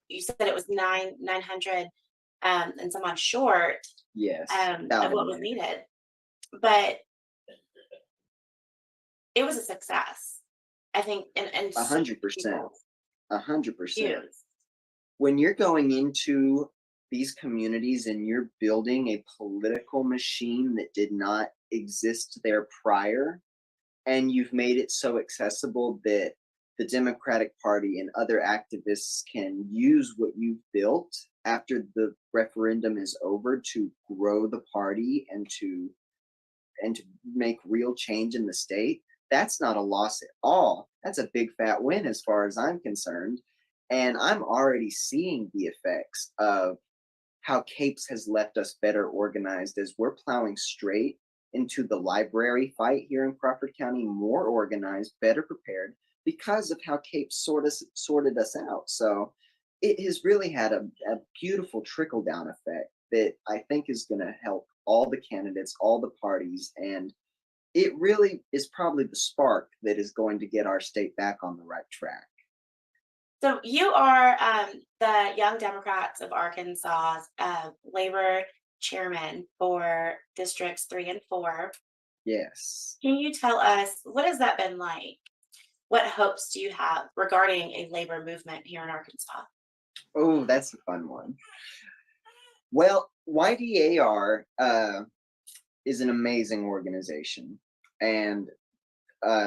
you said it was 900 and some odd short Yes, of about a what was minute. needed, but it was a success. I think, and A so hundred many percent. people 100%. use. When you're going into these communities and you're building a political machine that did not exist there prior, and you've made it so accessible that the Democratic Party and other activists can use what you've built after the referendum is over to grow the party and to make real change in the state, that's not a loss at all. That's a big fat win as far as I'm concerned. And I'm already seeing the effects of how Capes has left us better organized as we're plowing straight into the library fight here in Crawford County, more organized, better prepared because of how Capes sorted us out. So it has really had a beautiful trickle down effect that I think is going to help all the candidates, all the parties, and it really is probably the spark that is going to get our state back on the right track. So you are the Young Democrats of Arkansas labor chairman for districts 3 and 4. Yes. Can you tell us what has that been like? What hopes do you have regarding a labor movement here in Arkansas? Oh, that's a fun one. Well, YDAR is an amazing organization, and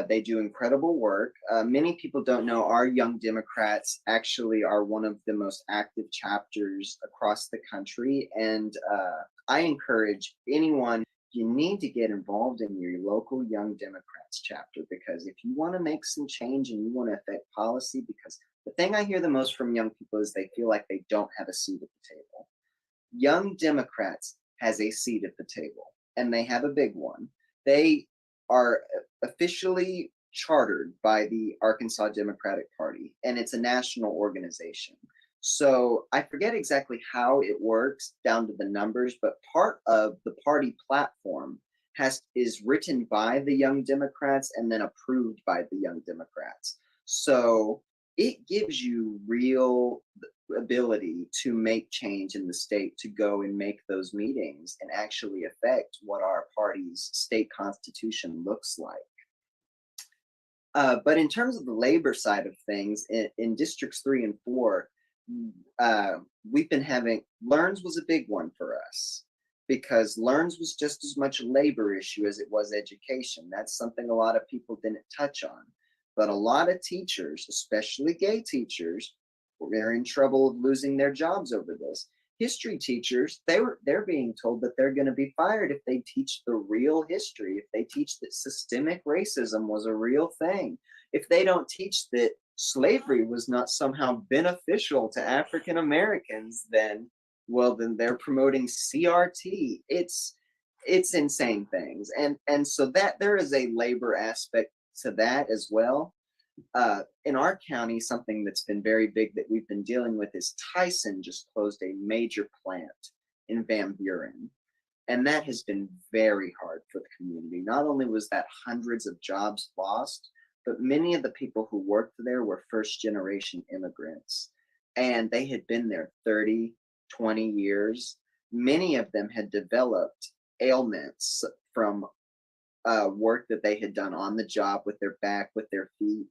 they do incredible work. Many people don't know our Young Democrats actually are one of the most active chapters across the country. And I encourage anyone, you need to get involved in your local Young Democrats chapter because if you want to make some change and you want to affect policy, because the thing I hear the most from young people is they feel like they don't have a seat at the table. Young Democrats has a seat at the table, and they have a big one. They are officially chartered by the Arkansas Democratic Party, and it's a national organization. So I forget exactly how it works down to the numbers, but part of the party platform is written by the Young Democrats and then approved by the Young Democrats. So it gives you real ability to make change in the state, to go and make those meetings and actually affect what our party's state constitution looks like. But in terms of the labor side of things, in districts 3 and 4, uh, we've been having Learns was a big one for us because Learns was just as much a labor issue as it was education. That's something a lot of people didn't touch on. But a lot of teachers, especially gay teachers, they're in trouble of losing their jobs over this. History teachers, they're being told that they're going to be fired if they teach the real history, if they teach that systemic racism was a real thing, if they don't teach that slavery was not somehow beneficial to African Americans, then well then they're promoting CRT. It's insane things. And so that there is a labor aspect to that as well. In our county, something that's been very big that we've been dealing with is Tyson just closed a major plant in Van Buren. And that has been very hard for the community. Not only was that hundreds of jobs lost, but many of the people who worked there were first generation immigrants. And they had been there 30, 20 years. Many of them had developed ailments from work that they had done on the job with their back, with their feet.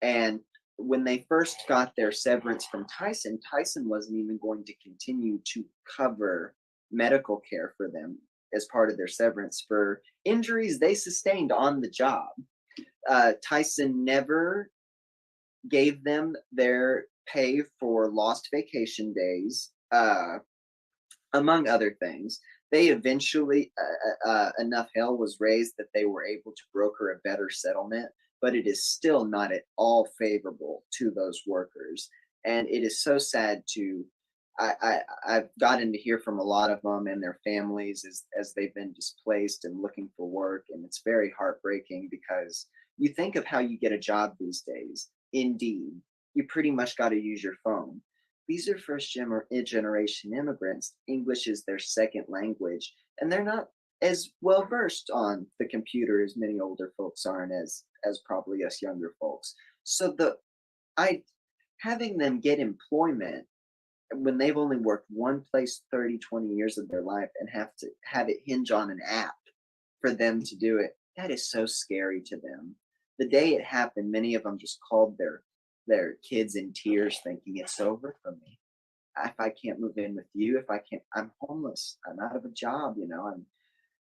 And when they first got their severance from Tyson, Tyson wasn't even going to continue to cover medical care for them as part of their severance for injuries they sustained on the job. Tyson never gave them their pay for lost vacation days, among other things. They eventually, enough hell was raised that they were able to broker a better settlement, but it is still not at all favorable to those workers. And it is so sad to, I've gotten to hear from a lot of them and their families as they've been displaced and looking for work. And it's very heartbreaking because you think of how you get a job these days. Indeed, you pretty much got to use your phone. These are generation immigrants. English is their second language, and they're not as well versed on the computer as many older folks are, and as probably us younger folks. So the I having them get employment when they've only worked one place 30, 20 years of their life and have to have it hinge on an app for them to do it. That is so scary to them. The day it happened, many of them just called their kids in tears, thinking it's over for me. If I can't move in with you, if I can't, I'm homeless. I'm out of a job, and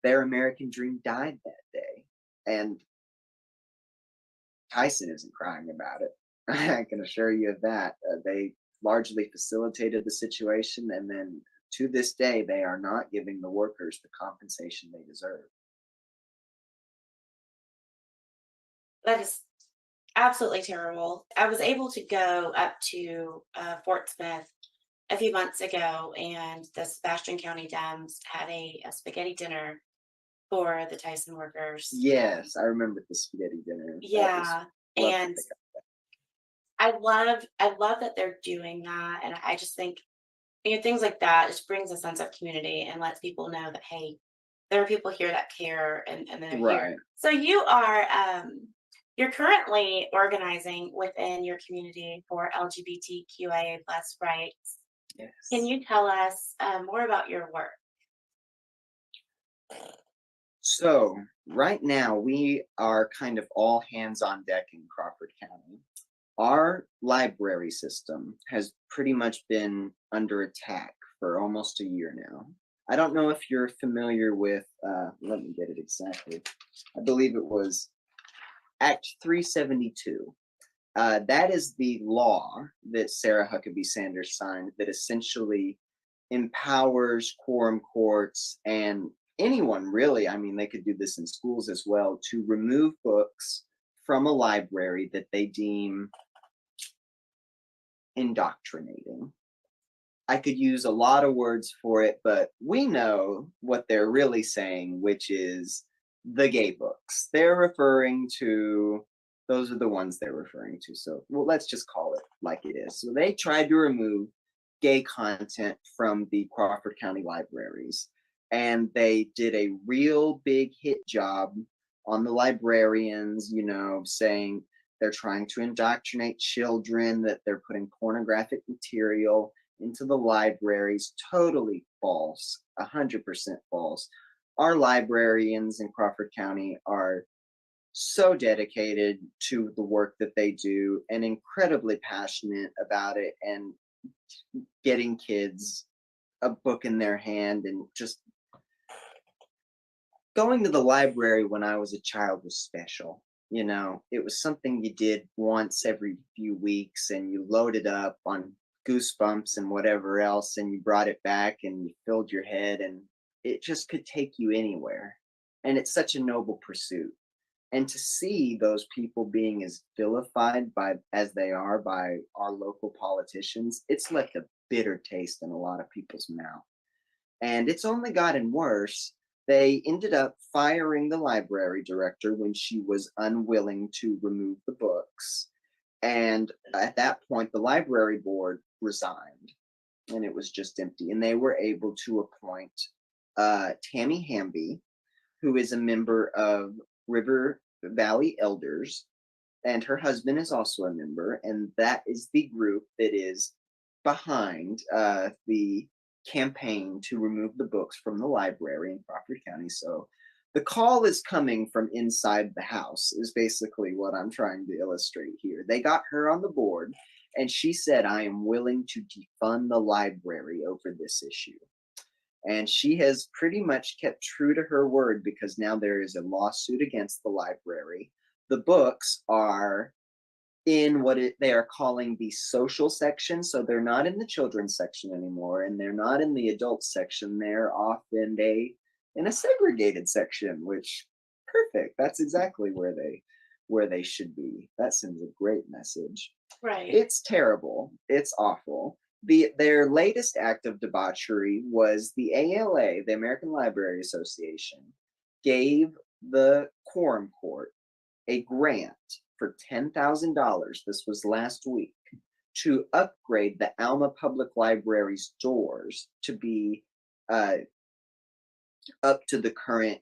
their American dream died that day. And Tyson isn't crying about it. I can assure you of that. They largely facilitated the situation, and then to this day, they are not giving the workers the compensation they deserve. That is absolutely terrible. I was able to go up to Fort Smith a few months ago, and the Sebastian County Dems had a spaghetti dinner for the Tyson workers. Yes, I remember the spaghetti dinner. That was Yeah, love to and pick up. I love that they're doing that, and I just think, things like that just brings a sense of community and lets people know that, hey, there are people here that care, and they're here. Right. So you're currently organizing within your community for LGBTQIA plus rights. Can Yes. you tell us more about your work? So right now we are kind of all hands on deck in Crawford County. Our library system has pretty much been under attack for almost a year now. I don't know if you're familiar with, let me get it exactly. I believe it was Act 372. That is the law that Sarah Huckabee Sanders signed that essentially empowers quorum courts and anyone really, I mean, they could do this in schools as well, to remove books from a library that they deem indoctrinating. I could use a lot of words for it, but we know what they're really saying, which is the gay books. They're referring to, those are the ones they're referring to. So, well, let's just call it like it is. So they tried to remove gay content from the Crawford County libraries, and they did a real big hit job on the librarians, saying they're trying to indoctrinate children, that they're putting pornographic material into the libraries. Totally false, 100% false. Our librarians in Crawford County are so dedicated to the work that they do and incredibly passionate about it and getting kids a book in their hand. And just going to the library when I was a child was special. It was something you did once every few weeks, and you loaded up on Goosebumps and whatever else, and you brought it back and you filled your head, and it just could take you anywhere. And it's such a noble pursuit. And to see those people being as vilified by as they are by our local politicians, it's left a bitter taste in a lot of people's mouth. And it's only gotten worse. They ended up firing the library director when she was unwilling to remove the books. And at that point, the library board resigned and it was just empty. And they were able to appoint Tammy Hamby, who is a member of River Valley Elders, and her husband is also a member. And that is the group that is behind the campaign to remove the books from the library in Crawford County. So the call is coming from inside the house, is basically what I'm trying to illustrate here. They got her on the board, and she said, I am willing to defund the library over this issue. And she has pretty much kept true to her word, because now there is a lawsuit against the library. The books are in they are calling the social section. So they're not in the children's section anymore, and they're not in the adult section. They're off in a segregated section, which perfect. That's exactly where they should be. That sends a great message. Right. It's terrible. It's awful. Their latest act of debauchery was the ALA, the American Library Association, gave the Quorum Court a grant for $10,000. This was last week, to upgrade the Alma Public Library's doors to be up to the current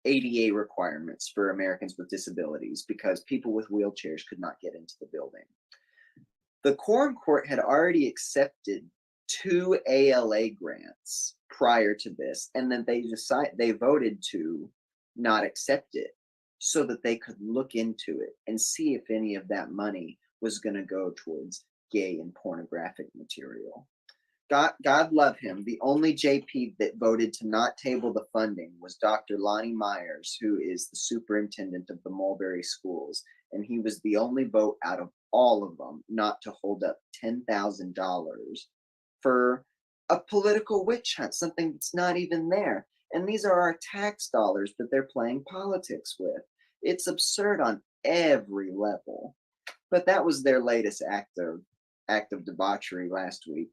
ADA requirements for Americans with disabilities, because people with wheelchairs could not get into the building. The Quorum Court had already accepted 2 ALA grants prior to this, and then they voted to not accept it so that they could look into it and see if any of that money was going to go towards gay and pornographic material. God love him. The only JP that voted to not table the funding was Dr. Lonnie Myers, who is the superintendent of the Mulberry schools. And he was the only vote out of all of them not to hold up $10,000 for a political witch hunt, something that's not even there. And these are our tax dollars that they're playing politics with. It's absurd on every level. But that was their latest act of debauchery last week.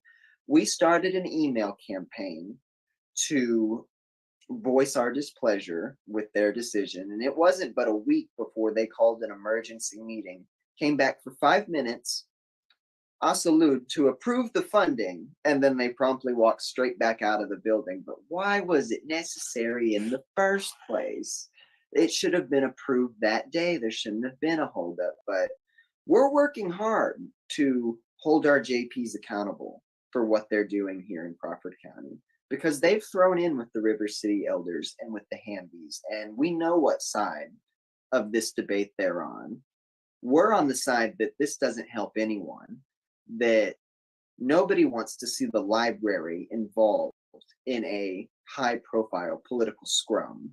We started an email campaign to voice our displeasure with their decision, and it wasn't but a week before they called an emergency meeting, came back for 5 minutes, salute to approve the funding, and then they promptly walked straight back out of the building. But why was it necessary in the first place? It should have been approved that day. There shouldn't have been a holdup, but we're working hard to hold our JPs accountable for what they're doing here in Crawford County, because they've thrown in with the River City elders and with the Hambies, and we know what side of this debate they're on. We're on the side that this doesn't help anyone, that nobody wants to see the library involved in a high-profile political scrum.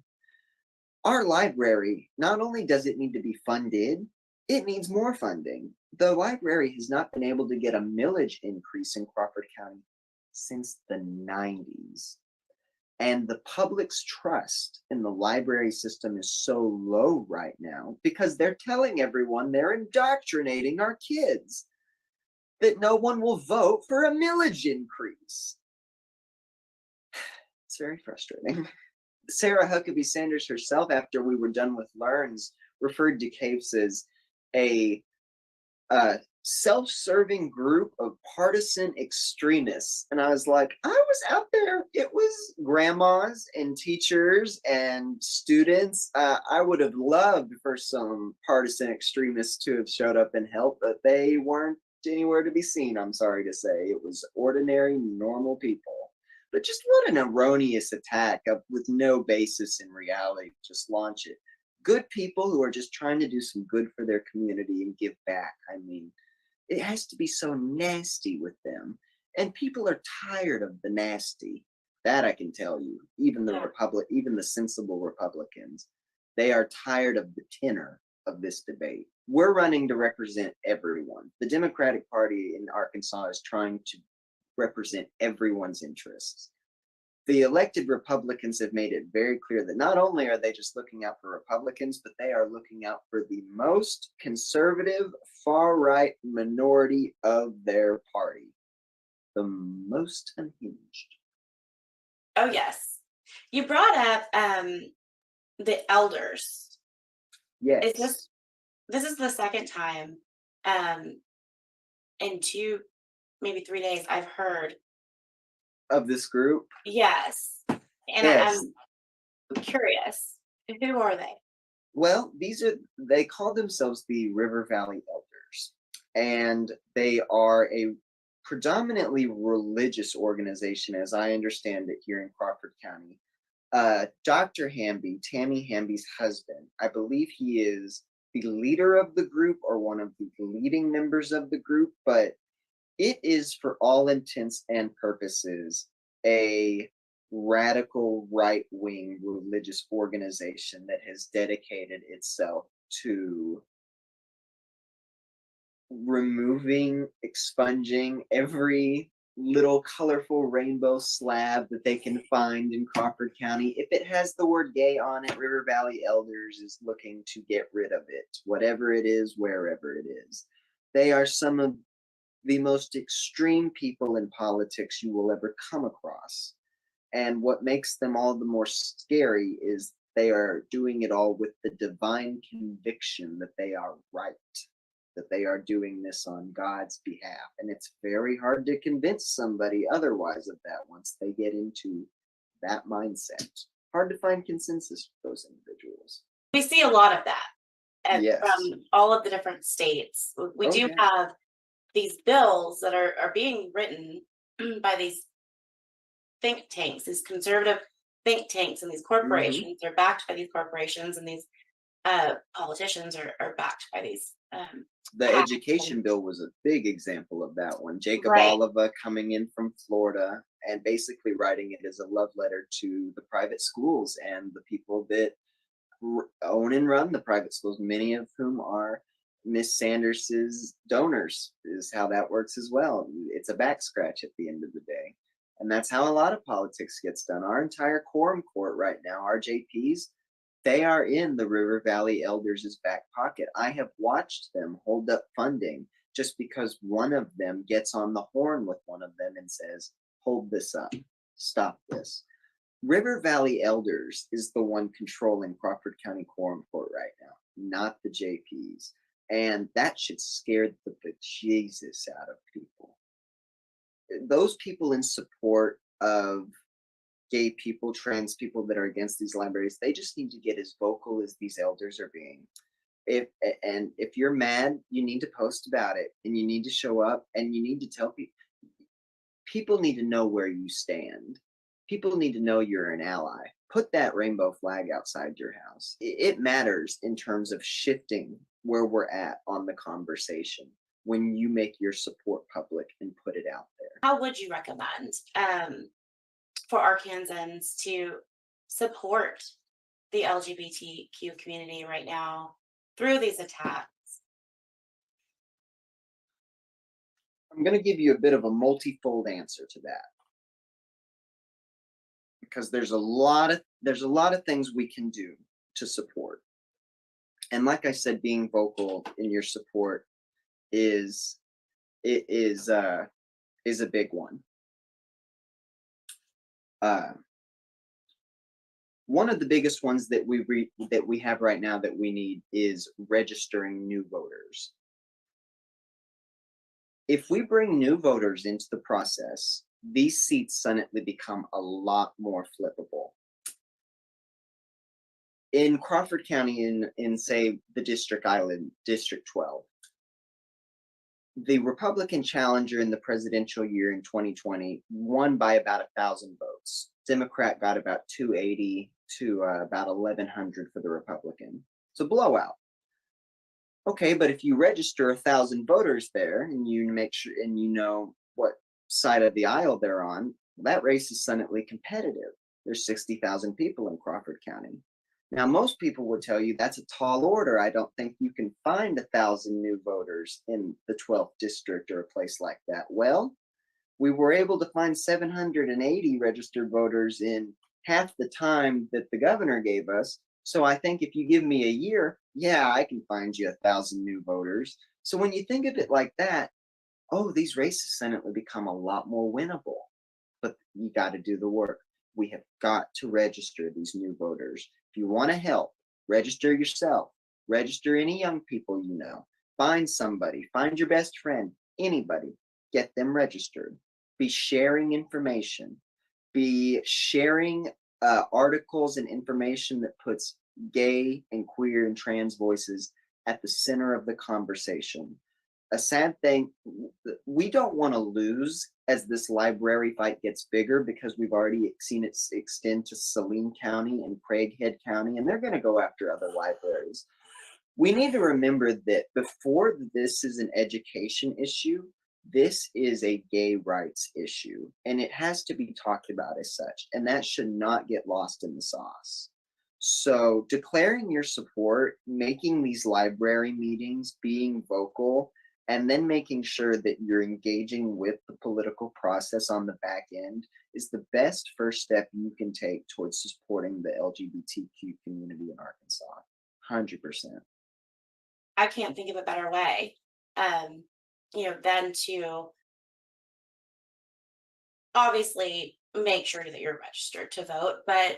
Our library, not only does it need to be funded, it needs more funding. The library has not been able to get a millage increase in Crawford County since the 90s. And the public's trust in the library system is so low right now because they're telling everyone they're indoctrinating our kids, that no one will vote for a millage increase. It's very frustrating. Sarah Huckabee Sanders herself, after we were done with Learns, referred to CAPES as a self-serving group of partisan extremists. And I was like, I was out there. It was grandmas and teachers and students. I would have loved for some partisan extremists to have showed up and helped, but they weren't anywhere to be seen, I'm sorry to say. It was ordinary, normal people. But just what an erroneous attack with no basis in reality. Just launch it. Good people who are just trying to do some good for their community and give back. I mean, it has to be so nasty with them. And people are tired of the nasty. That I can tell you. Even the sensible Republicans, they are tired of the tenor of this debate. We're running to represent everyone. The Democratic Party in Arkansas is trying to represent everyone's interests. The elected Republicans have made it very clear that not only are they just looking out for Republicans, but they are looking out for the most conservative, far-right minority of their party, the most unhinged. Oh, yes. You brought up the elders. Yes. This is the second time in 2, maybe 3 days I've heard Of this group? yes. And Yes. I'm curious. Who are they? Well, they call themselves the River Valley Elders, and they are a predominantly religious organization, as I understand it, here in Crawford County. Dr. Hamby, Tammy Hamby's husband, I believe he is the leader of the group or one of the leading members of the group, but it is, for all intents and purposes, a radical right-wing religious organization that has dedicated itself to removing, expunging every little colorful rainbow slab that they can find in Crawford County. If it has the word gay on it, River Valley Elders is looking to get rid of it, whatever it is, wherever it is. They are some of the most extreme people in politics you will ever come across. And what makes them all the more scary is they are doing it all with the divine conviction that they are right, that they are doing this on God's behalf. And it's very hard to convince somebody otherwise of that once they get into that mindset. Hard to find consensus with those individuals. We see a lot of that Yes. from all of the different states. We do yeah. have these bills that are being written by these think tanks, these conservative think tanks, and these Hmm. corporations are backed by these corporations, and these politicians are backed by these The PACs. education bill was a big example of that one. Jacob Right, Oliva coming in from Florida and basically writing it as a love letter to the private schools and the people that own and run the private schools, many of whom are Miss Sanders's donors, is how that works as well. It's a back scratch at the end of the day. And that's how a lot of politics gets done. Our entire quorum court right now, our JPs, they are in the River Valley Elders' back pocket. I have watched them hold up funding just because one of them gets on the horn with one of them and says, hold this up, stop this. River Valley Elders is the one controlling Crawford County Quorum Court right now, not the JPs. And that should scare the bejesus out of people. Those people in support of gay people, trans people that are against these libraries, they just need to get as vocal as these elders are being. If you're mad, you need to post about it and you need to show up and you need to tell people. People need to know where you stand. People need to know you're an ally. Put that rainbow flag outside your house. It matters in terms of shifting where we're at on the conversation when you make your support public and put it out there. how would you recommend for Arkansans to support the LGBTQ community right now through these attacks? I'm going to give you a bit of a multifold answer to that because there's a lot of things we can do to support. And like I said, being vocal in your support is it is a big one. Uh, One of the biggest ones that we have right now that we need is registering new voters. If we bring new voters into the process, these seats suddenly become a lot more flippable. In Crawford County, in say the District Island, District 12, the Republican challenger in the presidential year in 2020 won by about 1,000 votes. Democrat got about 280 to about 1,100 for the Republican. It's a blowout. Okay, but if you register 1,000 voters there and you make sure and you know what side of the aisle they're on, that race is suddenly competitive. There's 60,000 people in Crawford County. Now, most people would tell you that's a tall order. I don't think you can find 1,000 new voters in the 12th district or a place like that. Well, we were able to find 780 registered voters in half the time that the governor gave us. So I think if you give me a year, yeah, I can find you 1,000 new voters. So when you think of it like that, oh, these races suddenly become a lot more winnable. But you got to do the work. We have got to register these new voters. If you want to help, register yourself, register any young people you know, find somebody, find your best friend, anybody, get them registered. Be sharing information, be sharing articles and information that puts gay and queer and trans voices at the center of the conversation. A sad thing, we don't want to lose as this library fight gets bigger because we've already seen it extend to Saline County and Craighead County, and they're going to go after other libraries. We need to remember that before this is an education issue, this is a gay rights issue, and it has to be talked about as such, and that should not get lost in the sauce. So, declaring your support, making these library meetings, being vocal, and then making sure that you're engaging with the political process on the back end is the best first step you can take towards supporting the LGBTQ community in Arkansas. 100%. I can't think of a better way, um, than to obviously make sure that you're registered to vote, but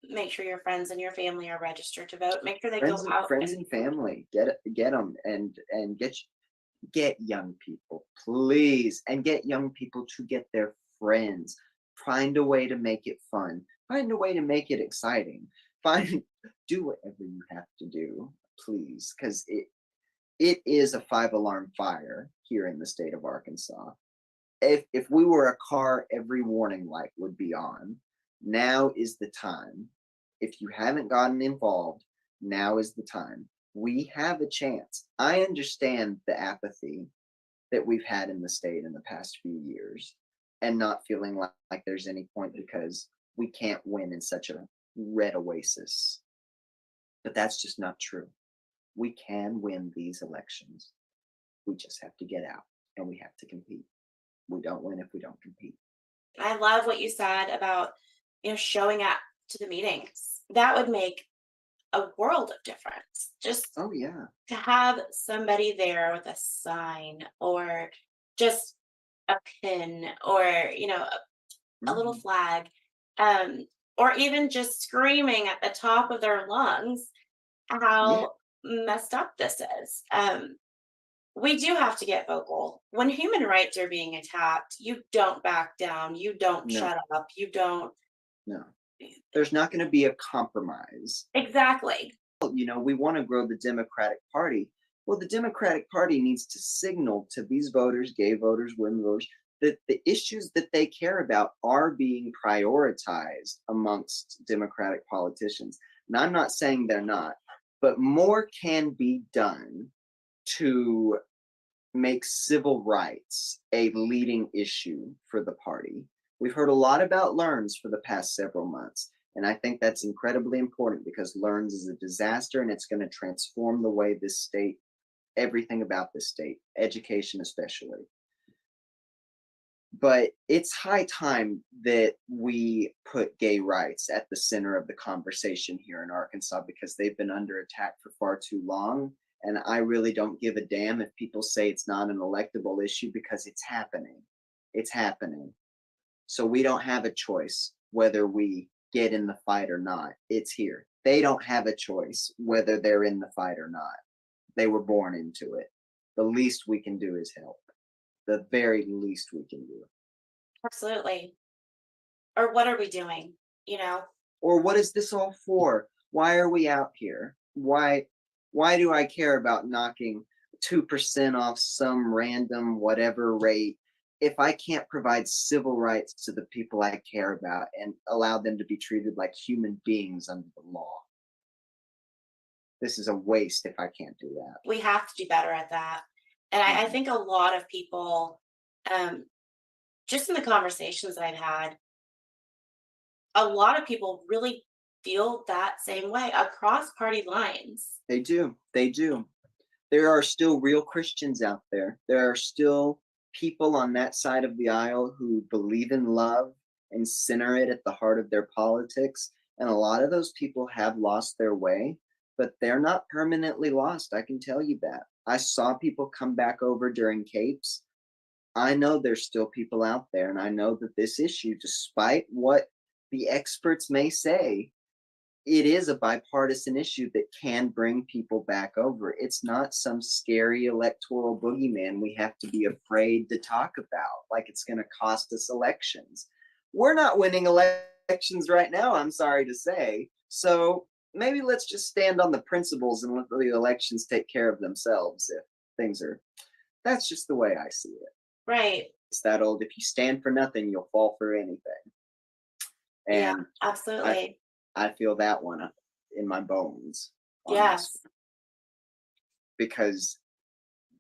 make sure your friends and your family are registered to vote. Make sure they go out Friends and and family, get them and get young people, please, and get young people to get their friends. Find a way to make it fun. Find a way to make it exciting. Find Do whatever you have to do, please, because it is a 5 alarm fire here in the state of Arkansas. If we were a car, every warning light would be on. Now is the time. If you haven't gotten involved, now is the time. We have a chance. I understand the apathy that we've had in the state in the past few years and not feeling like there's any point because we can't win in such a red oasis. But that's just not true. We can win these elections. We just have to get out and we have to compete. We don't win if we don't compete. I love what you said about, showing up to the meetings. That would make a world of difference. Just Oh, yeah. to have somebody there with a sign or just a pin or, a little Mhm. flag, um, or even just screaming at the top of their lungs Yeah. how messed up this is. We do have to get vocal. When human rights are being attacked, you don't back down, you don't No, shut up, you don't. no. There's not going to be a compromise. Exactly. We want to grow the Democratic Party. Well, the Democratic Party needs to signal to these voters, gay voters, women voters, that the issues that they care about are being prioritized amongst Democratic politicians. And I'm not saying they're not, but more can be done to make civil rights a leading issue for the party. We've heard a lot about Learns for the past several months, and I think that's incredibly important because Learns is a disaster and it's going to transform the way this state, everything about this state, education especially. But it's high time that we put gay rights at the center of the conversation here in Arkansas because they've been under attack for far too long. And I really don't give a damn if people say it's not an electable issue because it's happening. It's happening. So we don't have a choice whether we get in the fight or not. It's here. They don't have a choice whether they're in the fight or not. They were born into it. The least we can do is help. The very least we can do. Absolutely. Or what are we doing? You know? Or what is this all for? Why are we out here? Why do I care about knocking 2% off some random whatever rate if I can't provide civil rights to the people I care about and allow them to be treated like human beings under the law? This is a waste if I can't do that. We have to do better at that. And I Mhm. think a lot of people, um, just in the conversations that I've had, a lot of people really feel that same way across party lines. They do. They do. There are still real Christians out there. There are still people on that side of the aisle who believe in love and center it at the heart of their politics. And a lot of those people have lost their way, but they're not permanently lost. I can tell you that. I saw people come back over during capes. I know there's still people out there, and I know that this issue, despite what the experts may say, it is a bipartisan issue that can bring people back over. It's not some scary electoral boogeyman we have to be afraid to talk about, like it's going to cost us elections. We're not winning elections right now, I'm sorry to say. So maybe let's just stand on the principles and let the elections take care of themselves if things are. That's just the way I see it. Right. It's that old if you stand for nothing, you'll fall for anything. Yeah, And I absolutely. I feel that one in my bones on this Yes. because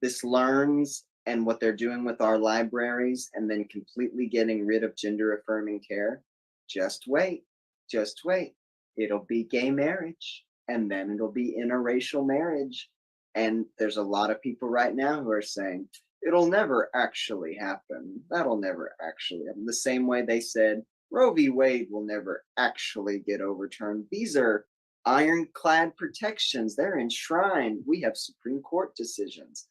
this learns and what they're doing with our libraries and then completely getting rid of gender affirming care. Just wait, just wait. It'll be gay marriage and then it'll be interracial marriage. And there's a lot of people right now who are saying it'll never actually happen. That'll never actually happen. The same way they said Roe v. Wade will never actually get overturned. These are ironclad protections. They're enshrined. We have Supreme Court decisions.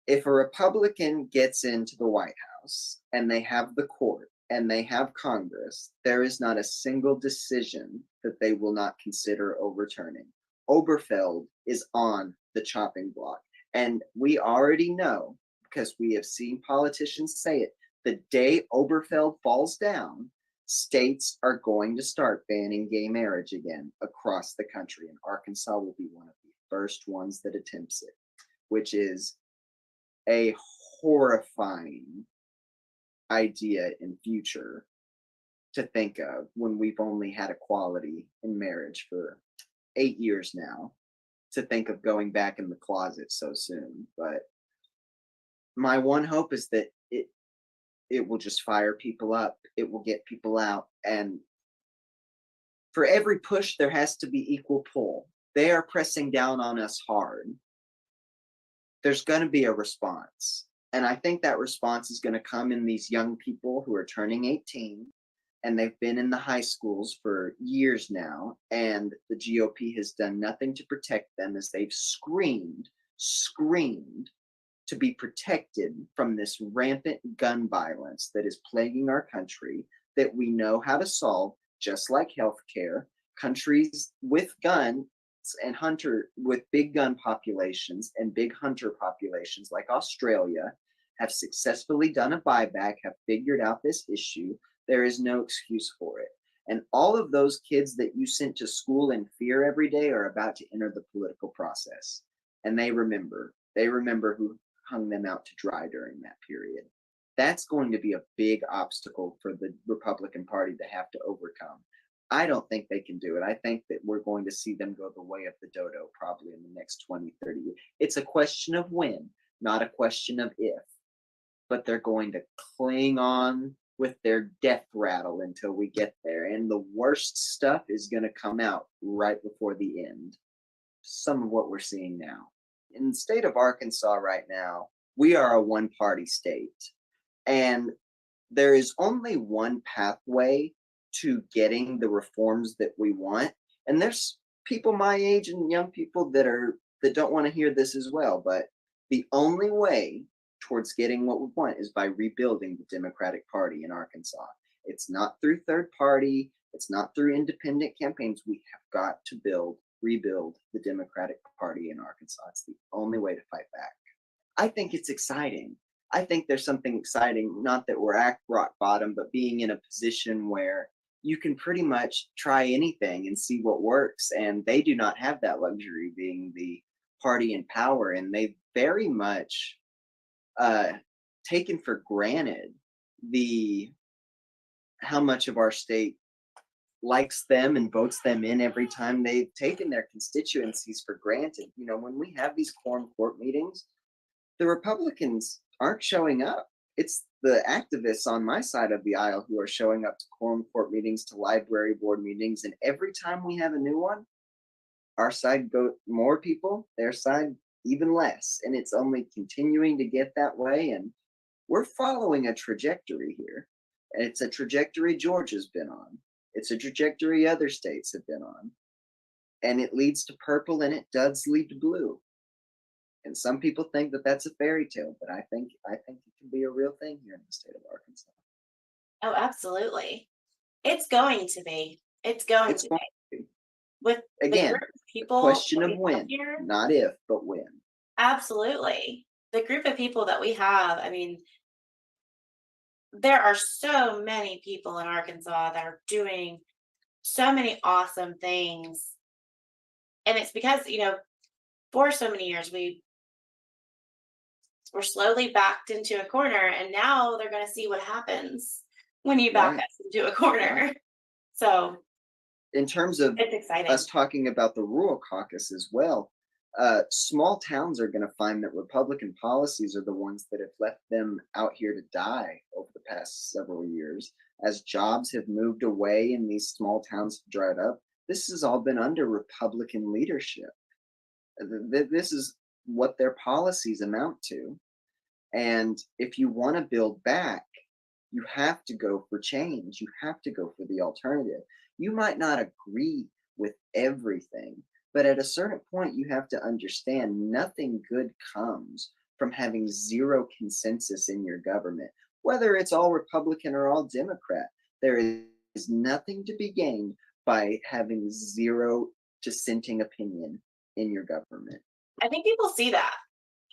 If a Republican gets into the White House and they have the court and they have Congress, there is not a single decision that they will not consider overturning. Oberfeld is on the chopping block. And we already know, because we have seen politicians say it, the day Oberfeld falls down, states are going to start banning gay marriage again across the country. And Arkansas will be one of the first ones that attempts it, which is a horrifying idea in future to think of when we've only had equality in marriage for 8 years now, to think of going back in the closet so soon. But my one hope is that it will just fire people up. It will get people out. And for every push, there has to be equal pull. They are pressing down on us hard. There's going to be a response. And I think that response is going to come in these young people who are turning 18 and they've been in the high schools for years now. And the GOP has done nothing to protect them as they've screamed to be protected from this rampant gun violence that is plaguing our country, that we know how to solve, just like healthcare. Countries with guns and hunter with big gun populations and big hunter populations like Australia have successfully done a buyback, have figured out this issue. There is no excuse for it. And all of those kids that you sent to school in fear every day are about to enter the political process. And they remember who hung them out to dry during that period. That's going to be a big obstacle for the Republican Party to have to overcome. I don't think they can do it. I think that we're going to see them go the way of the dodo probably in the next 20, 30 years. It's a question of when, not a question of if. But they're going to cling on with their death rattle until we get there. And the worst stuff is going to come out right before the end. Some of what we're seeing now. In the state of Arkansas right now, we are a one-party state. And there is only one pathway to getting the reforms that we want. And there's people my age and young people that don't want to hear this as well. But the only way towards getting what we want is by rebuilding the Democratic Party in Arkansas. It's not through third party. It's not through independent campaigns. We have got to rebuild the Democratic Party in Arkansas. It's the only way to fight back. I think it's exciting. I think there's something exciting, not that we're at rock bottom, but being in a position where you can pretty much try anything and see what works. And they do not have that luxury, being the party in power. And they very much taken for granted how much of our state likes them and votes them in every time. They've taken their constituencies for granted. You know, when we have these quorum court meetings, the Republicans aren't showing up. It's the activists on my side of the aisle who are showing up to quorum court meetings, to library board meetings. And every time we have a new one, our side go more people, their side even less. And it's only continuing to get that way. And we're following a trajectory here. And it's a trajectory Georgia's been on. It's a trajectory other states have been on. And it leads to purple and it does lead to blue. And some people think that that's a fairy tale, but I think it can be a real thing here in the state of Arkansas. Oh, absolutely. It's going to be. It's going It's to going be. to be. With the Again, group of a people question that of we have when, here, not if, but when. absolutely. The group of people that we have, I mean, there are so many people in Arkansas that are doing so many awesome things. And it's because, for so many years we're slowly backed into a corner, and now they're going to see what happens when you back Right. us into a Right. corner. So In terms of it's exciting. us talking about the rural caucus as well, small towns are going to find that Republican policies are the ones that have left them out here to die over the past several years. As jobs have moved away and these small towns have dried up, this has all been under Republican leadership. This is what their policies amount to. And if you want to build back, you have to go for change. You have to go for the alternative. You might not agree with everything, but at a certain point, you have to understand nothing good comes from having zero consensus in your government, whether it's all Republican or all Democrat. There is nothing to be gained by having zero dissenting opinion in your government. I think people see that.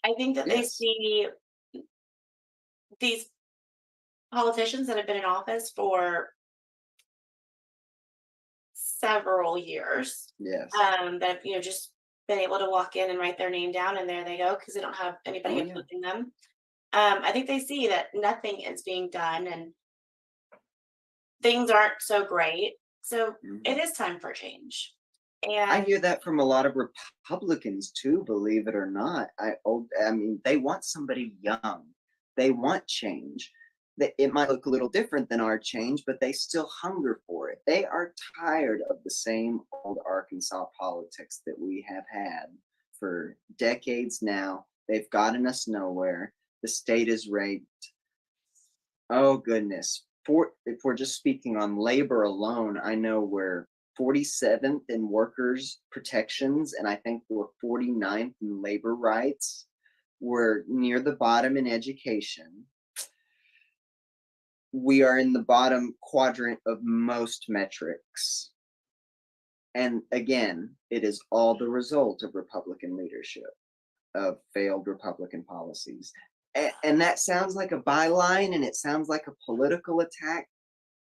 I think that they Yes. see these politicians that have been in office for several years, Yes. that have, just been able to walk in and write their name down, and there they go, because they don't have Oh, anybody yeah. opposing them. I think they see that nothing is being done and things aren't so great. So it Mhm. is time for change. I And hear that from a lot of Republicans too, believe it or not. I mean, they want somebody young. They want change. It might look a little different than our change, but they still hunger for it. They are tired of the same old Arkansas politics that we have had for decades now. They've gotten us nowhere. The state is raped. Oh goodness. If we're just speaking on labor alone, I know we're 47th in workers' protections, and I think we're 49th in labor rights. We're near the bottom in education. We are in the bottom quadrant of most metrics. And again, it is all the result of Republican leadership, of failed Republican policies. And that sounds like a byline and it sounds like a political attack.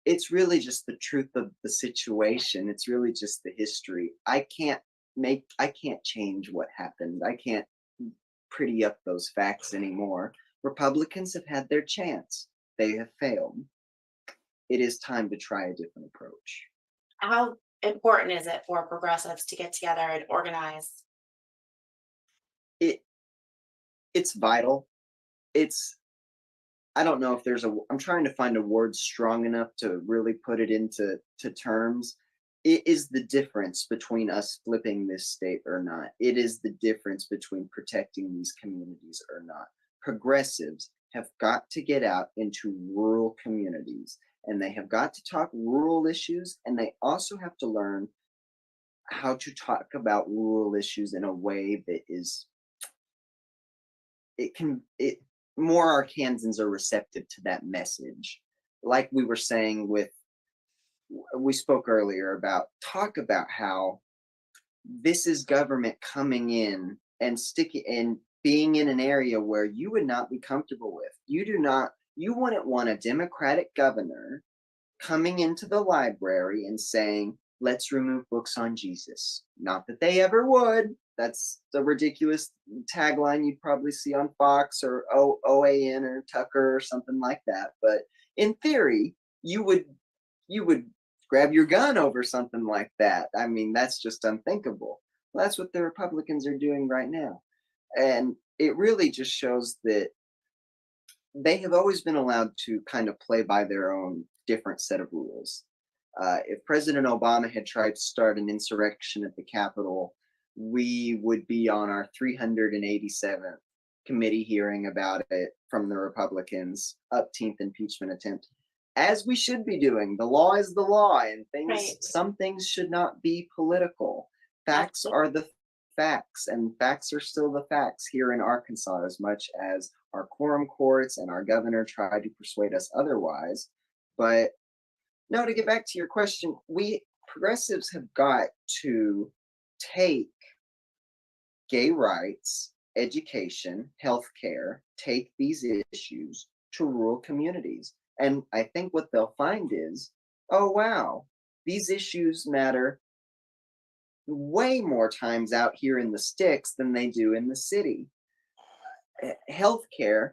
It's really just the truth of the situation. It's really just the history. I can't change what happened. I can't pretty up those facts anymore. Republicans have had their chance. They have failed. It is time to try a different approach. how important is it for progressives to get together and organize? It it's vital. It's I don't know if there's a I'm trying to find a word strong enough to really put it into terms. It is the difference between us flipping this state or not. It is the difference between protecting these communities or not. Progressives have got to get out into rural communities and they have got to talk rural issues and they also have to learn how to talk about rural issues in a way that is it can it more Arkansans are receptive to that message. Like we were saying with we spoke earlier about talk about how this is government coming in and sticking and being in an area where you would not be comfortable with. You wouldn't want a Democratic governor coming into the library and saying, let's remove books on Jesus. Not that they ever would. That's the ridiculous tagline you'd probably see on Fox or OAN or Tucker or something like that. But in theory, you would you would grab your gun over something like that. I mean, that's just unthinkable. Well, that's what the Republicans are doing right now. And it really just shows that they have always been allowed to kind of play by their own different set of rules. If President Obama had tried to start an insurrection at the Capitol, we would be on our 387th committee hearing about it from the Republicans, upteenth impeachment attempt, as we should be doing. The law is the law, and Right. some things should not be political. Facts Absolutely. are the facts, and facts are still the facts here in Arkansas, as much as our quorum courts and our governor tried to persuade us otherwise. But no, to get back to your question, we progressives have got to take gay rights, education, healthcare, take these issues to rural communities. And I think what they'll find is, oh, wow, these issues matter way more times out here in the sticks than they do in the city. Healthcare,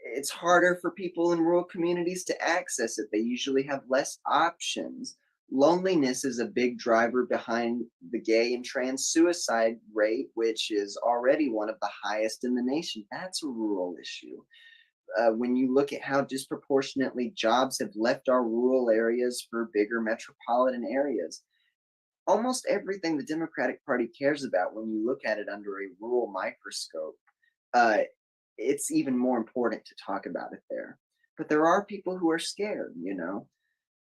it's harder for people in rural communities to access it. They usually have less options. Loneliness is a big driver behind the gay and trans suicide rate, which is already one of the highest in the nation. That's a rural issue. When you look at how disproportionately jobs have left our rural areas for bigger metropolitan areas, almost everything the Democratic Party cares about, when you look at it under a rural microscope, uh, it's even more important to talk about it there. But there are people who are scared, you know.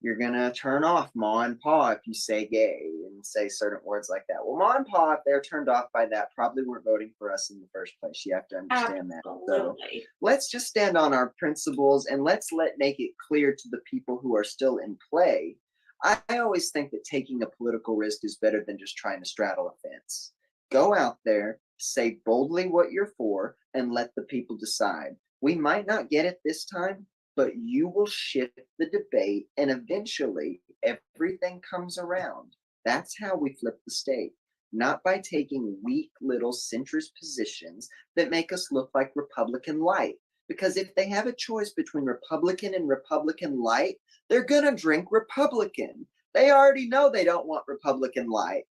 You're gonna turn off ma and pa if you say gay and say certain words like that. Well, ma and pa, if they're turned off by that, probably weren't voting for us in the first place. You have to understand that. So Absolutely. let's just stand on our principles and let's make it clear to the people who are still in play. I always think that taking a political risk is better than just trying to straddle a fence. Go out there, say boldly what you're for, and let the people decide. We might not get it this time, but you will shift the debate and eventually everything comes around. That's how we flip the state, not by taking weak little centrist positions that make us look like Republican light. Because if they have a choice between Republican and Republican light, they're going to drink Republican. They already know they don't want Republican light.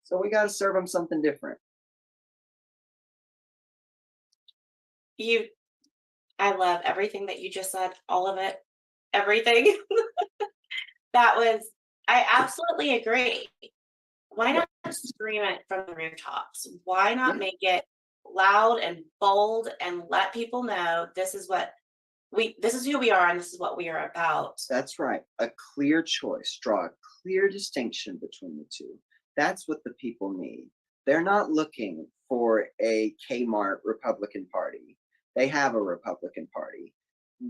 So we got to serve them something different. You I love everything that you just said, all of it, everything. That was I absolutely agree. Why Yeah. not scream it from the rooftops? Why not Yeah. make it loud and bold and let people know this is who we are and this is what we are about. That's right. A clear choice. Draw a clear distinction between the two. That's what the people need. They're not looking for a Kmart Republican Party. They have a Republican Party.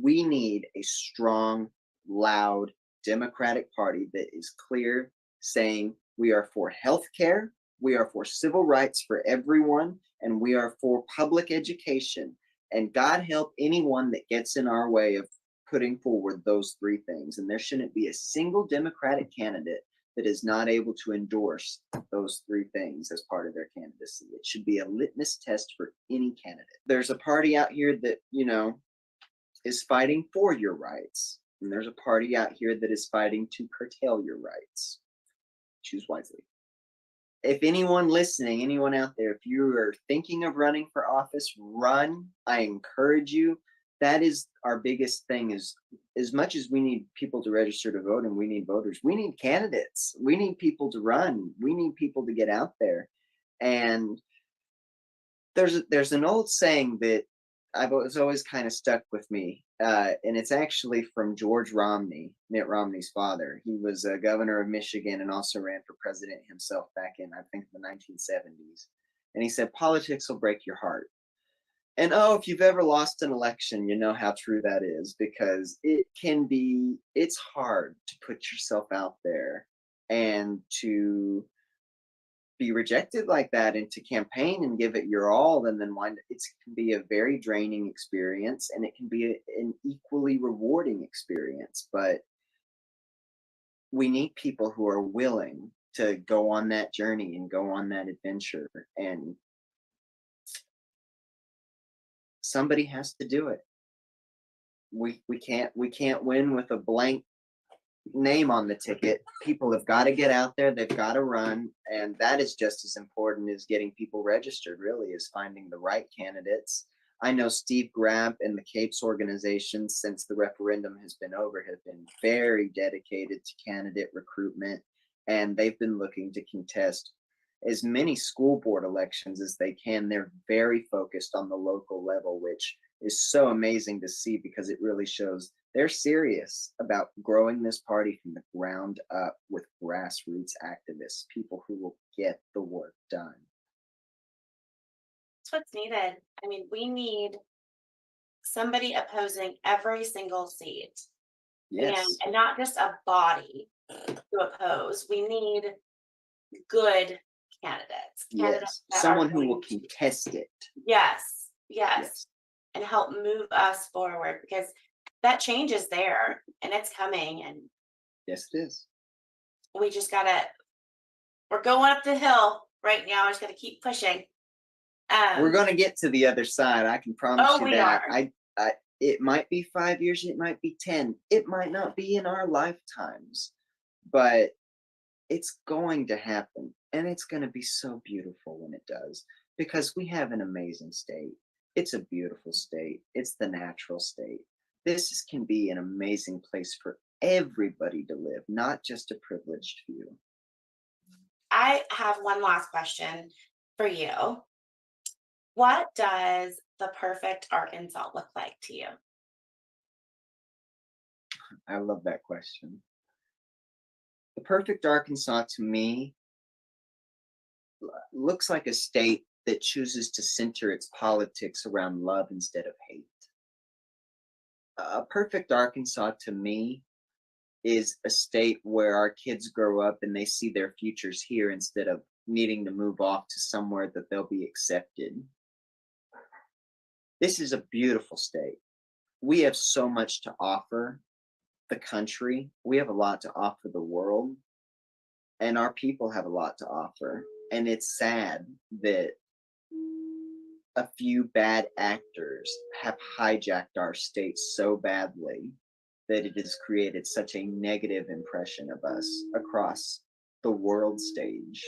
We need a strong, loud Democratic Party that is clear, saying we are for health care, we are for civil rights for everyone, and we are for public education. And God help anyone that gets in our way of putting forward those three things. And there shouldn't be a single Democratic candidate that is not able to endorse those three things as part of their candidacy. It should be a litmus test for any candidate. There's a party out here that, is fighting for your rights. And there's a party out here that is fighting to curtail your rights. Choose wisely. If anyone listening, anyone out there, if you are thinking of running for office, run. I encourage you. That is our biggest thing, is as much as we need people to register to vote and we need voters, we need candidates. We need people to run. We need people to get out there. And there's an old saying that I've always kind of stuck with me, and it's actually from George Romney, Mitt Romney's father. He was a governor of Michigan and also ran for president himself back in, I think, the 1970s. And he said, politics will break your heart. And oh, if you've ever lost an election, you know how true that is, because it's hard to put yourself out there and to be rejected like that and to campaign and give it your all and then it can be a very draining experience, and it can be an equally rewarding experience. But we need people who are willing to go on that journey and go on that adventure, and somebody has to do it. We can't win with a blank name on the ticket. People have got to get out there, they've got to run, and that is just as important as getting people registered, really, is finding the right candidates. I know Steve Grapp and the Capes organization, since the referendum has been over, have been very dedicated to candidate recruitment, and they've been looking to contest as many school board elections as they can. They're very focused on the local level, which is so amazing to see, because it really shows they're serious about growing this party from the ground up with grassroots activists, people who will get the work done. That's what's needed. I mean, we need somebody opposing every single seat, Yes, and not just a body to oppose. We need good candidates yes. that are Someone who will going to, contest it. yes, yes, Yes, and help move us forward, because that change is there and it's coming, and yes, it is. we just gotta, we're going up the hill right now. I just gotta keep pushing. We're Um, going to get to the other side. I can promise oh, you we that. are. It might be 5 years, it might be 10, it might not be in our lifetimes, but it's going to happen, and it's going to be so beautiful when it does, because we have an amazing state. It's a beautiful state. It's the natural state. Can be an amazing place for everybody to live, not just a privileged few. I have one last question for you. What does the perfect Arkansas look like to you? I love that question. The perfect Arkansas to me looks like a state that chooses to center its politics around love instead of hate. A perfect Arkansas to me is a state where our kids grow up and they see their futures here instead of needing to move off to somewhere that they'll be accepted. This is a beautiful state. We have so much to offer the country. We have a lot to offer the world, and our people have a lot to offer. And it's sad that a few bad actors have hijacked our state so badly that it has created such a negative impression of us across the world stage.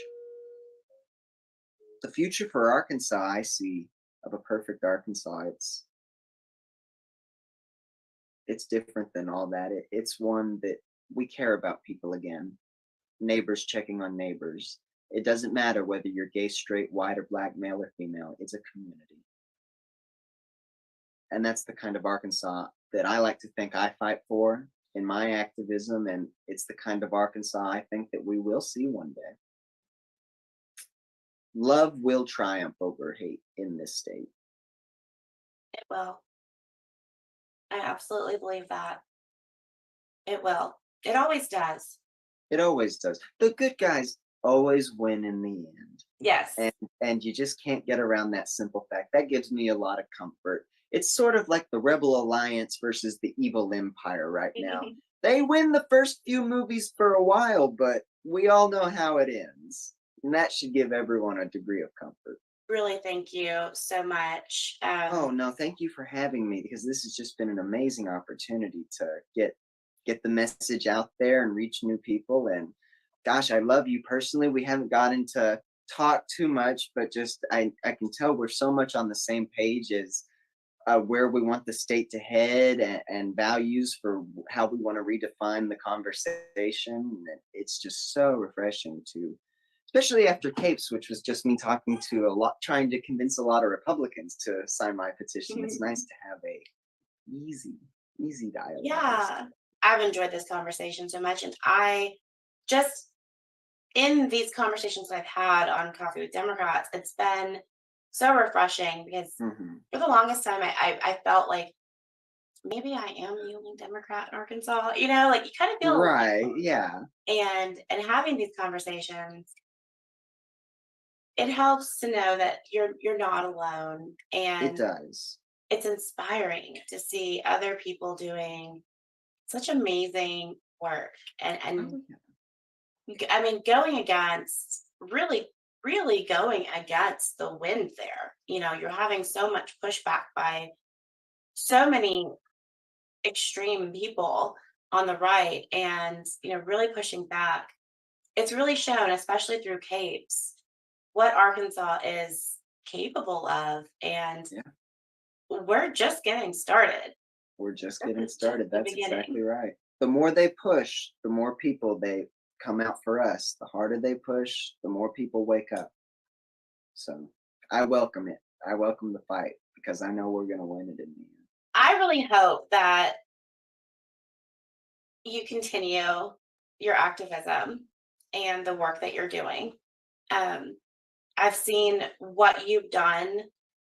The future for Arkansas, I see, of a perfect Arkansas, it's different than all that. It's one that we care about people again. Neighbors checking on neighbors. It doesn't matter whether you're gay, straight, white, or black, male, or female. It's a community. And that's the kind of Arkansas that I like to think I fight for in my activism. And it's the kind of Arkansas I think that we will see one day. Love will triumph over hate in this state. It will. I absolutely believe that. It will. It always does. It always does. The good guys always win in the end. Yes. And you just can't get around that simple fact. That gives me a lot of comfort. It's sort of like the Rebel Alliance versus the Evil Empire right now. They win the first few movies for a while, but we all know how it ends. And that should give everyone a degree of comfort. Really, thank you so much. Oh no, thank you for having me, because this has just been an amazing opportunity to get the message out there and reach new people. And gosh, I love you personally. We haven't gotten to talk too much, but just I can tell we're so much on the same page as where we want the state to head, and values for how we want to redefine the conversation. And it's just so refreshing to, especially after Capes, which was just me talking to trying to convince a lot of Republicans to sign my petition. It's nice to have a easy dialogue. Yeah. I've enjoyed this conversation so much. And I just, in these conversations I've had on Coffee with Democrats, it's been so refreshing because for the longest time I felt like maybe I am the only Democrat in Arkansas, like you kind of feel Right, alone. yeah. And having these conversations, it helps to know that you're not alone, It and does. it's inspiring to see other people doing such amazing work. And Oh, yeah. I mean, going against really going against the wind there. You're having so much pushback by so many extreme people on the right, and really pushing back. It's really shown, especially through Capes, what Arkansas is capable of, and Yeah, we're just getting started. we're just This getting is just started. the That's exactly beginning. right. The more they push, the more people they come out for us. The harder they push, the more people wake up. So I welcome it. I welcome the fight, because I know we're going to win it in the end. I really hope that you continue your activism and the work that you're doing. Um, I've seen what you've done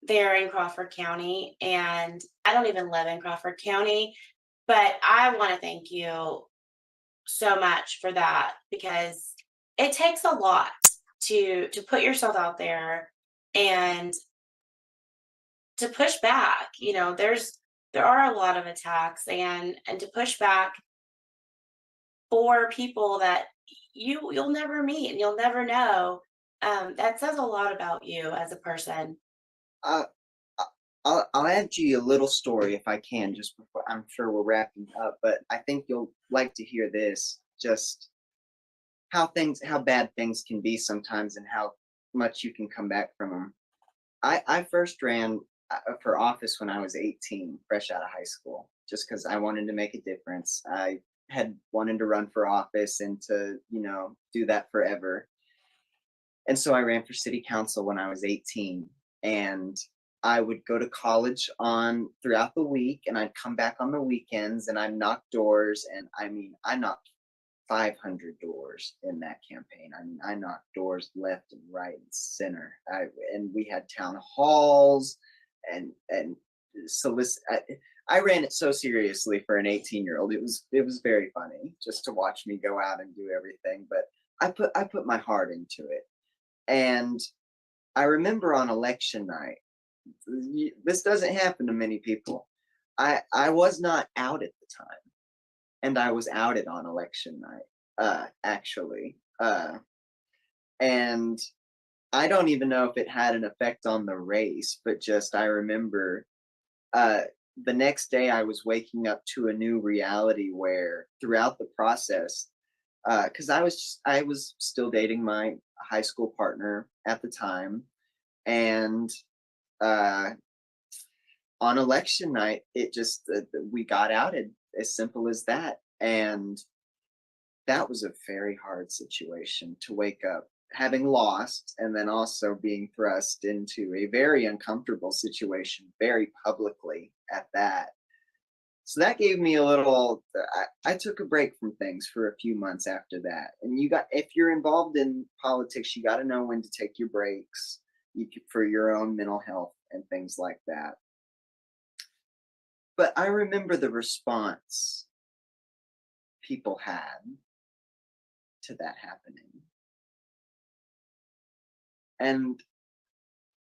there in Crawford County, and I don't even live in Crawford County, but I want to thank you so much for that, because it takes a lot to put yourself out there and to push back. There are a lot of attacks, and to push back for people that you'll never meet and you'll never know. That says a lot about you as a person. Uh, I- I'll add you a little story if I can, just before I'm sure we're wrapping up, but I think you'll like to hear this. Just how bad things can be sometimes, and how much you can come back from them. I first ran for office when I was 18, fresh out of high school, just because I wanted to make a difference. I had wanted to run for office and to, do that forever. And so I ran for city council when I was 18. And I would go to college on throughout the week, and I'd come back on the weekends, and I'd knock doors. And I mean, I knocked 500 doors in that campaign. I mean, I knocked doors left and right and center. And we had town halls and solicit. I ran it so seriously for an 18-year-old. It was very funny just to watch me go out and do everything. But I put my heart into it. And I remember on election night, this doesn't happen to many people. I was not out at the time, and I was outed on election night, actually. And I don't even know if it had an effect on the race, but just I remember uh, the next day I was waking up to a new reality where throughout the process, because I was still dating my high school partner at the time, and uh, on election night, it just we got outed, as simple as that, and that was a very hard situation to wake up having lost and then also being thrust into a very uncomfortable situation very publicly at that. So that gave me a little I took a break from things for a few months after that. And you got if you're involved in politics, you got to know when to take your breaks for your own mental health and things like that. But I remember the response people had to that happening. And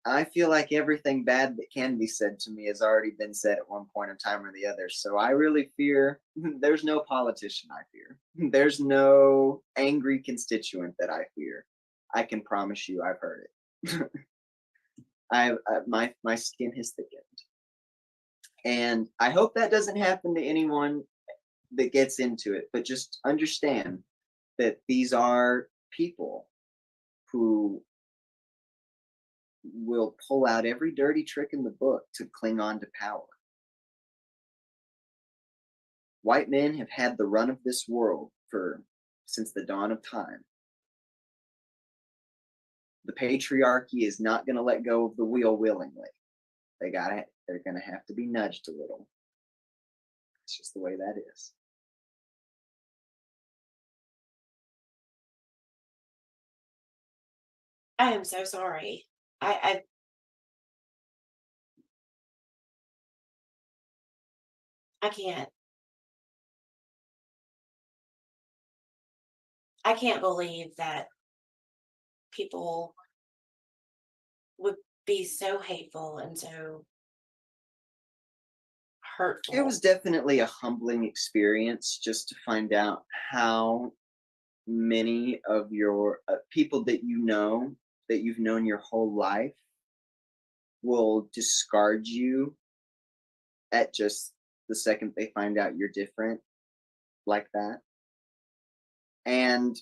I feel like everything bad that can be said to me has already been said at one point in time or the other. So I really fear there's no politician I fear. There's no angry constituent that I fear. I can promise you I've heard it. My skin has thickened. And I hope that doesn't happen to anyone that gets into it, but just understand that these are people who will pull out every dirty trick in the book to cling on to power. White men have had the run of this world for since the dawn of time. The patriarchy is not going to let go of the wheel willingly. They're going to have to be nudged a little. It's just the way that is. I am so sorry. I I can't. I can't believe that people would be so hateful and so It was hurtful. definitely a humbling experience just to find out how many of your people that you've known your whole life will discard you at just the second they find out you're different like that. And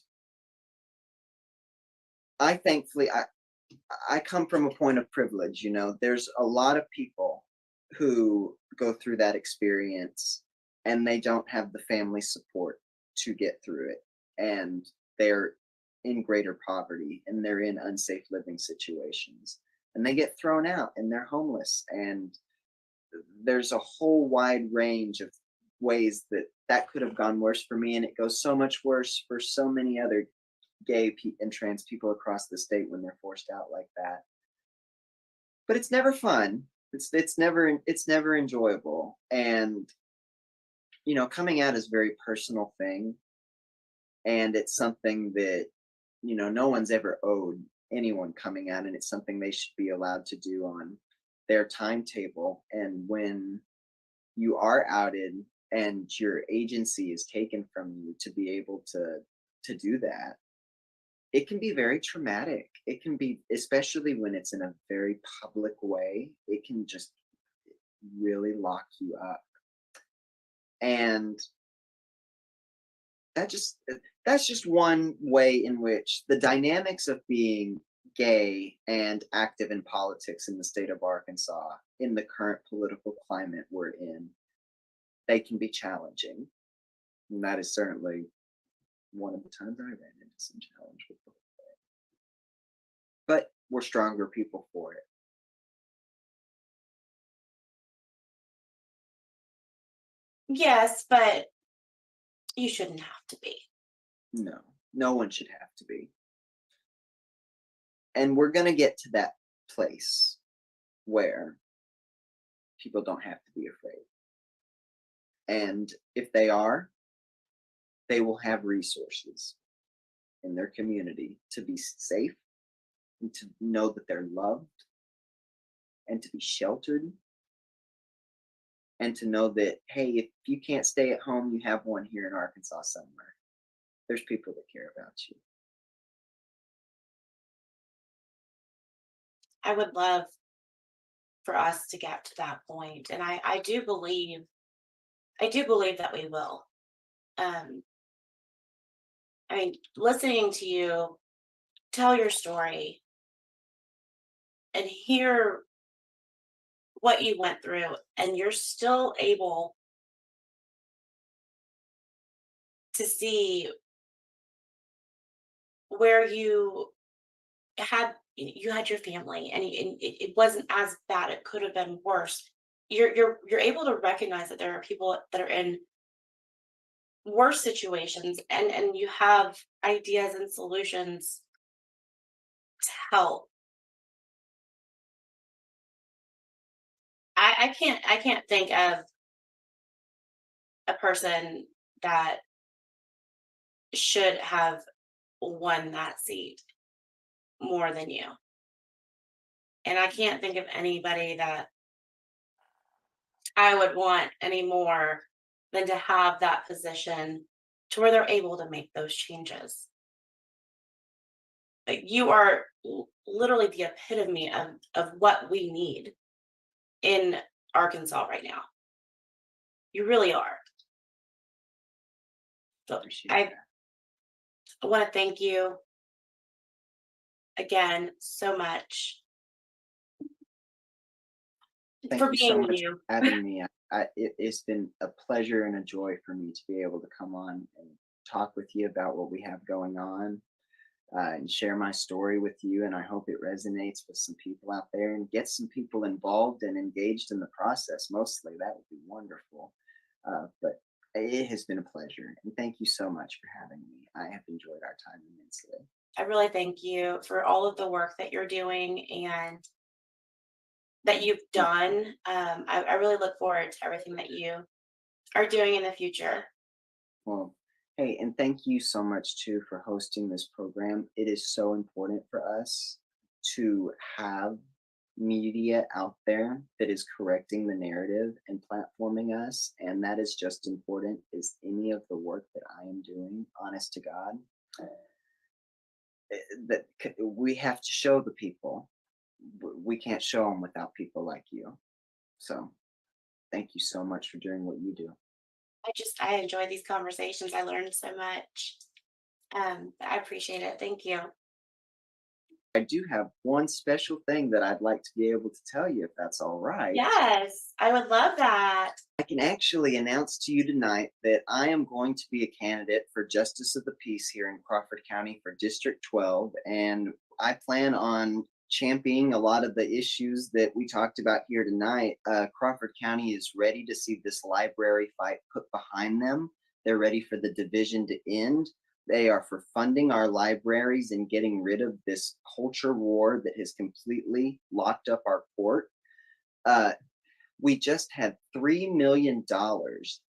I thankfully I come from a point of privilege, you know. There's a lot of people who go through that experience and they don't have the family support to get through it. And they're in greater poverty and they're in unsafe living situations. And they get thrown out and they're homeless. And there's a whole wide range of ways that that could have gone worse for me. And it goes so much worse for so many other and trans people across the state when they're forced out like that. But it's never fun. It's never enjoyable. And you know, coming out is a very personal thing, and it's something that you know no one's ever owed anyone coming out, and it's something they should be allowed to do on their timetable. And when you are outed and your agency is taken from you to be able to do that, it can be very traumatic. It can be, especially when it's in a very public way, it can just really lock you up. And that just that's just one way in which the dynamics of being gay and active in politics in the state of Arkansas in the current political climate we're in, they can be challenging. And that is certainly one of the times I ran into some challenge with them. But we're stronger people for it. Yes, but you shouldn't have to be. No, no one should have to be. And we're going to get to that place where people don't have to be afraid. And if they are, they will have resources in their community to be safe and to know that they're loved and to be sheltered and to know that, hey, if you can't stay at home, you have one here in Arkansas somewhere. There's people that care about you. I would love for us to get to that point, and I do believe that we will. Um, I mean, listening to you tell your story and hear what you went through, and you're still able to see where you had your family, and it wasn't as bad. It could have been worse. You're able to recognize that there are people that are in worse situations, and you have ideas and solutions to help. I can't think of a person that should have won that seat more than you. And I can't think of anybody that I would want any more than to have that position to where they're able to make those changes. Like, you are literally the epitome of what we need in Arkansas right now. You really are. So Appreciate I that. want to thank you again so much Thank for you so being much you. for having me. It's been a pleasure and a joy for me to be able to come on and talk with you about what we have going on, and share my story with you. And I hope it resonates with some people out there and gets some people involved and engaged in the process. Mostly, that would be wonderful. But it has been a pleasure. And thank you so much for having me. I have enjoyed our time immensely. I really thank you for all of the work that you're doing and that you've Thank done. I really look forward to everything that you are doing in the future. Well, hey, and thank you so much too for hosting this program. It is so important for us to have media out there that is correcting the narrative and platforming us. And that is just important as any of the work that I am doing, honest to God. We have to show the people. We can't show them without people like you. So thank you so much for doing what you do. I enjoy these conversations. I learned so much. I appreciate it. Thank you. I do have one special thing that I'd like to be able to tell you, if that's all right. Yes, I would love that. I can actually announce to you tonight that I am going to be a candidate for Justice of the Peace here in Crawford County for District 12. And I plan on championing a lot of the issues that we talked about here tonight. Crawford County is ready to see this library fight put behind them. They're ready for the division to end. They are for funding our libraries and getting rid of this culture war that has completely locked up our court. Uh, we just had $3 million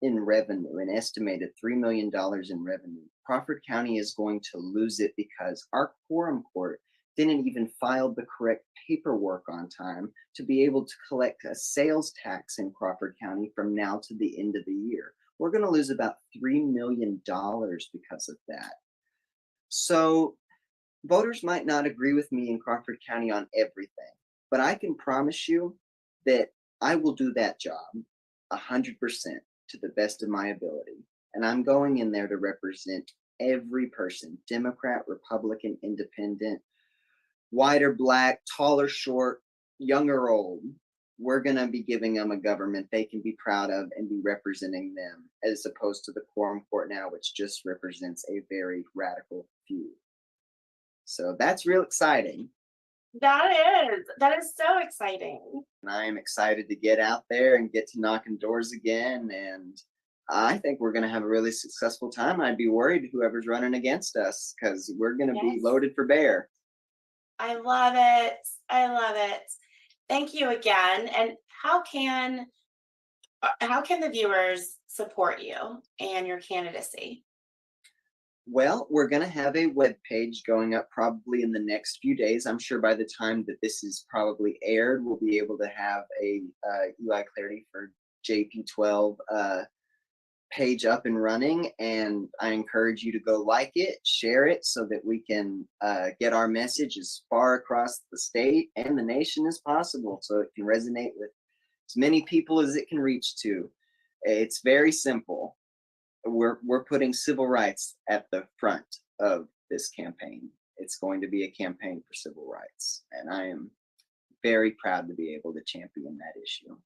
in revenue, an estimated $3 million in revenue. Crawford County is going to lose it because our quorum court didn't even file the correct paperwork on time to be able to collect a sales tax in Crawford County from now to the end of the year. We're going to lose about $3 million because of that. So voters might not agree with me in Crawford County on everything, but I can promise you that I will do that job 100% to the best of my ability. And I'm going in there to represent every person, Democrat, Republican, Independent, white or black, tall or short, young or old. We're going to be giving them a government they can be proud of and be representing them, as opposed to the quorum court now, which just represents a very radical few. So that's real exciting. That is so exciting. And I am excited to get out there and get to knocking doors again. And I think we're going to have a really successful time. I'd be worried whoever's running against us because we're going to be Yes, loaded for bear. I love it. I love it. Thank you again. And how can the viewers support you and your candidacy? Well, we're going to have a web page going up probably in the next few days. I'm sure by the time that this is probably aired, we'll be able to have a Eli Clardy for JP12 page up and running, and I encourage you to go like it, share it, so that we can get our message as far across the state and the nation as possible, so it can resonate with as many people as it can reach to. It's very simple. We're putting civil rights at the front of this campaign. It's going to be a campaign for civil rights, and I am very proud to be able to champion that issue.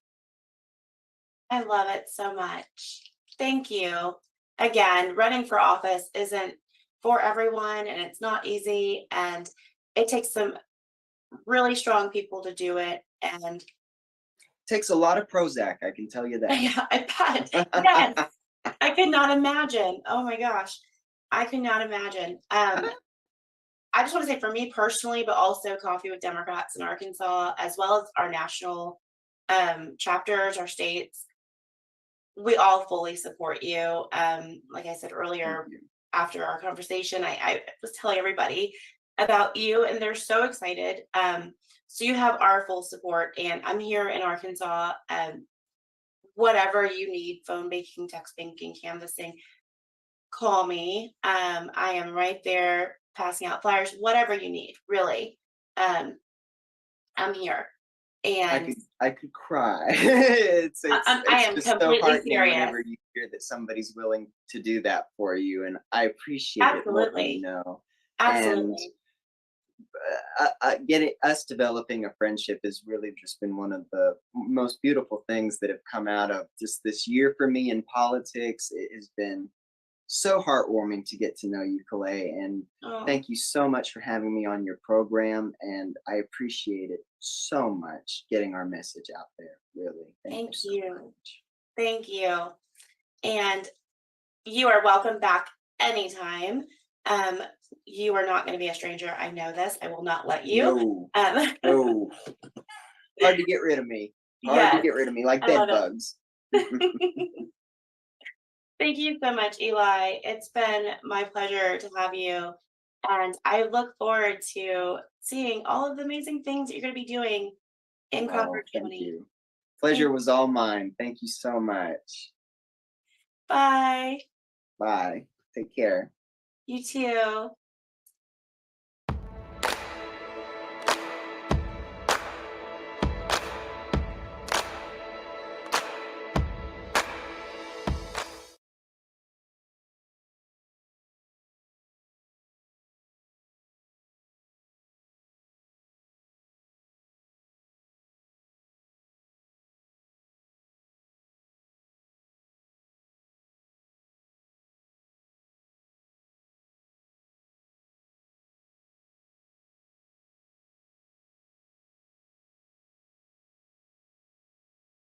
I love it so much. Thank you. Again, running for office isn't for everyone and it's not easy. And it takes some really strong people to do it. And Takes a lot of Prozac, I can tell you that. yeah, I bet. Yes, I could not imagine. Oh my gosh. I could not imagine. I just want to say for me personally, but also Coffee with Democrats in Arkansas, as well as our national chapters, our states, we all fully support you. Like I said Thank earlier, you. after our conversation, I was telling everybody about you, and they're so excited. So you have our full support, and I'm here in Arkansas. Whatever you need, phone banking, text banking, canvassing, call me. I am right there passing out flyers, whatever you need, really. Um, I'm here. I And could I could cry. it's it's I it's am just so completely heartening serious. whenever you hear that somebody's willing to do that for you, and I appreciate it more than you Absolutely. know. And Absolutely. getting us developing a friendship has really just been one of the most beautiful things that have come out of just this year for me in politics. It has been so heartwarming to get to know you, Calais, and Oh, thank you so much for having me on your program. And I appreciate it so much getting our message out there. Really, thank you thank so you. much. Thank you. And you are welcome back anytime. Um, you are not going to be a stranger. I know this. I will not let you. No, Um, no, hard to get rid of me. Hard to yes, get rid of me like I bed love bugs. it. Thank you so much, Eli. It's been my pleasure to have you. And I look forward to seeing all of the amazing things that you're going to be doing in Oh, Crawford thank County. you. Pleasure Thank was all mine. Thank you so much. Bye. Bye. Take care. You too.